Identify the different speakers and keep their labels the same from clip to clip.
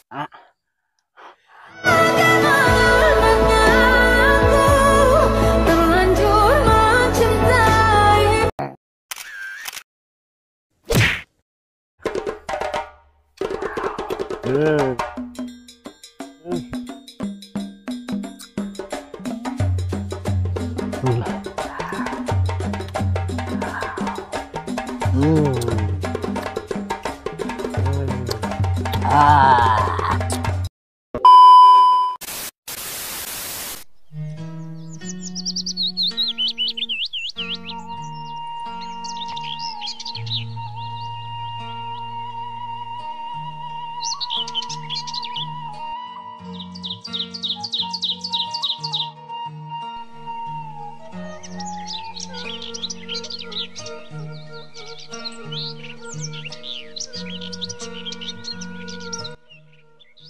Speaker 1: Ah.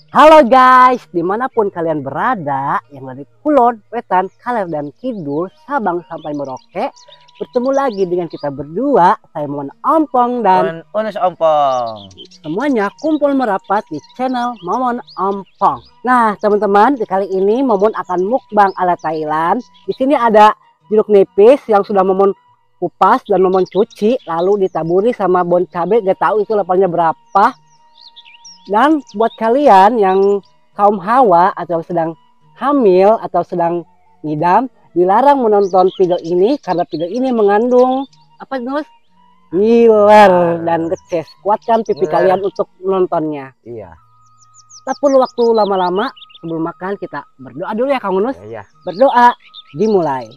Speaker 1: Halo guys, dimanapun kalian berada, yang dari Kulon, Wetan, Kaler, dan Kidul, Sabang sampai Merauke, bertemu lagi dengan kita berdua, saya Momon Ompong dan
Speaker 2: Unus Ompong.
Speaker 1: Semuanya kumpul merapat di channel Momon Ompong. Nah teman-teman, di kali ini Momon akan mukbang ala Thailand. Di sini ada jeruk nipis yang sudah Momon kupas dan Momon cuci, lalu ditaburi sama bon cabai, gak tahu itu levelnya berapa. Dan buat kalian yang kaum hawa atau sedang hamil atau sedang ngidam, dilarang menonton video ini karena video ini mengandung apa Nus? Ngiler dan geces. Kuatkan pipi kalian untuk menontonnya.
Speaker 2: Iya.
Speaker 1: Tak perlu waktu lama-lama, sebelum makan kita berdoa dulu ya Kang Nus.
Speaker 2: Iya.
Speaker 1: Berdoa dimulai.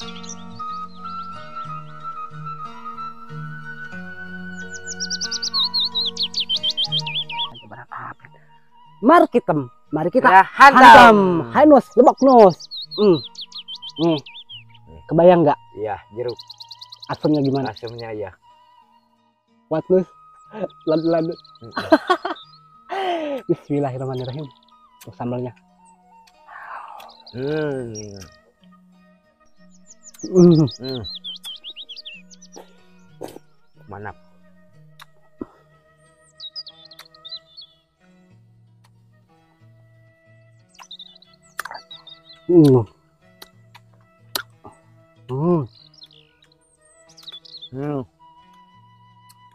Speaker 1: Mari kita
Speaker 2: Ya,
Speaker 1: hantam. Hai Nus, lebok Nus. Nih, kebayang nggak?
Speaker 2: Iya, jeruk.
Speaker 1: Asamnya gimana?
Speaker 2: Asamnya ya.
Speaker 1: Kuat Nus. Ladu-ladu. Bismillahirrahmanirrahim. Tuh sambalnya.
Speaker 2: Mantap.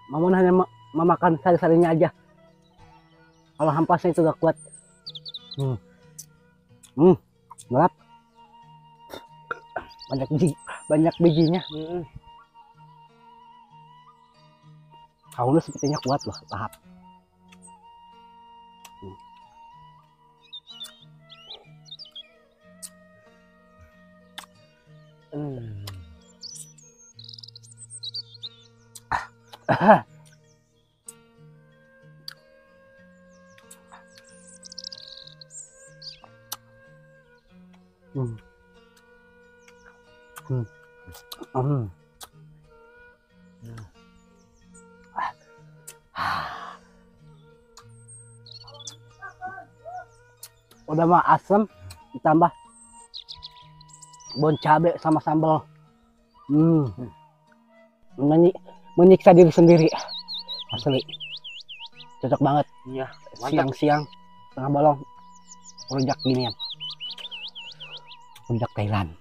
Speaker 1: Momon hanya memakan sari-sarinya aja. Kalau hampasnya itu gak kuat. Gelap. Banyak bijinya. Kamu sepertinya kuat loh, tahap. Udah mah asam ditambah bon cabe sama sambal. Menyiksa diri sendiri. Asli. Cocok banget.
Speaker 2: Iya,
Speaker 1: Siang-siang tengah bolong rujak ginian. Rujak Thailand.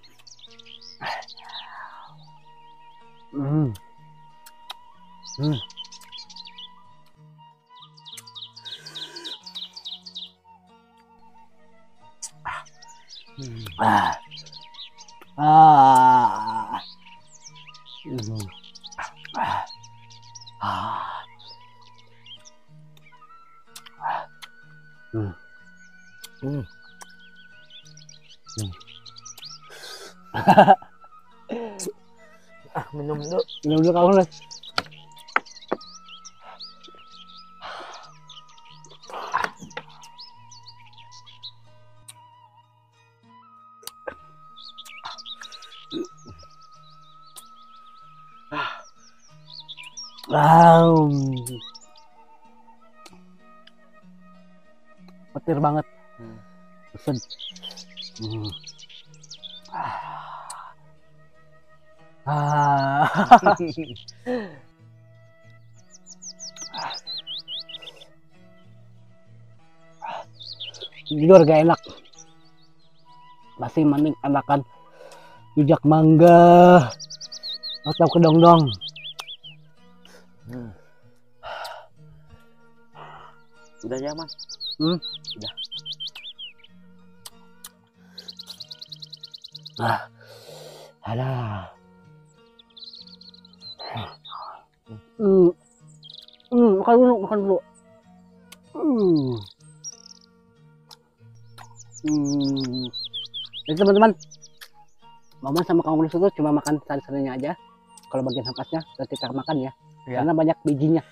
Speaker 2: Minum dulu.
Speaker 1: Minum dulu kamu Nus. Petir banget. Pesen. Jujur gak enak. Masih mending enakan rujak mangga atau kedongdong.
Speaker 2: Udah nyaman.
Speaker 1: Udah. Ada. Makan dulu, makan dulu. Jadi teman-teman, Mama sama Kang Ulus itu cuma makan sari-sarinya aja. Kalau bagian ampasnya kita makan ya, karena banyak bijinya.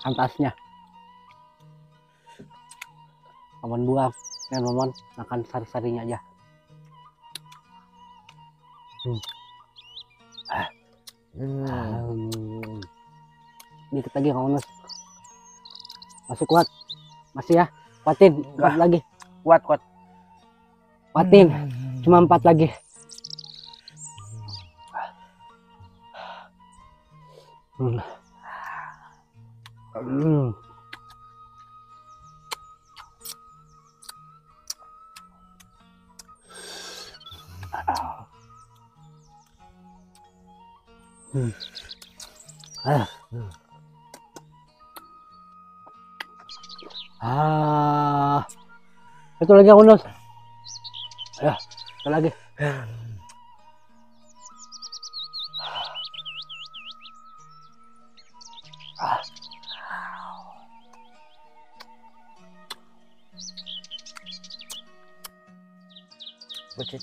Speaker 1: Ampasnya. Momon buang, dan Momon makan sari-sarinya aja. Dikit lagi Kang Ulus. Masih kuat, masih ya, kuatin, 4 lagi.
Speaker 2: Kuat.
Speaker 1: Kuatin, cuma 4 lagi. Itu lagi Kang Ulus. Ya, itu lagi.
Speaker 2: Bucit.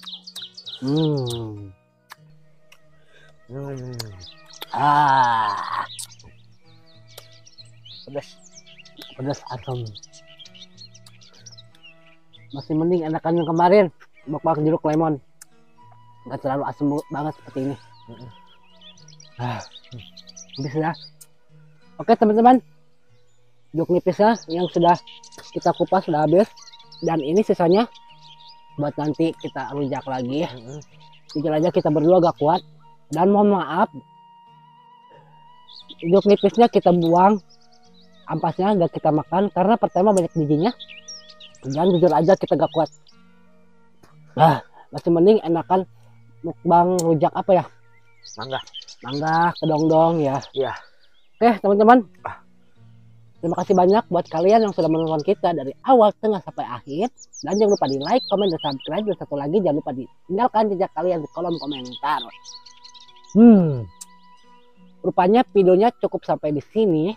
Speaker 1: Pedas asam. Masih mending enakan yang kemarin, mukbang jeruk lemon. Nggak terlalu asam banget seperti ini. Habis ya. Oke teman-teman, jeruk nipisnya yang sudah kita kupas sudah habis, dan ini sisanya buat nanti kita rujak lagi. Jujur aja kita berdua gak kuat, dan mohon maaf, jeruk nipisnya kita buang, ampasnya gak kita makan karena pertama banyak bijinya, dan jujur aja kita gak kuat. Masih mending enakan mukbang rujak apa ya, mangga kedongdong ya. Oke teman-teman, terima kasih banyak buat kalian yang sudah menonton kita dari awal, tengah, sampai akhir. Dan jangan lupa di like, komen, dan subscribe. Dan satu lagi, jangan lupa ditinggalkan jejak kalian di kolom komentar. Rupanya videonya cukup sampai di sini.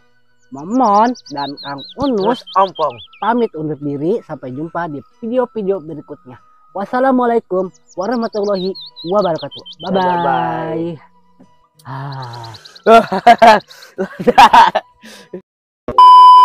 Speaker 1: Momon dan Kang Unus
Speaker 2: Ompong
Speaker 1: pamit undur diri. Sampai jumpa di video-video berikutnya. Wassalamualaikum warahmatullahi wabarakatuh. Bye-bye.
Speaker 2: Bye.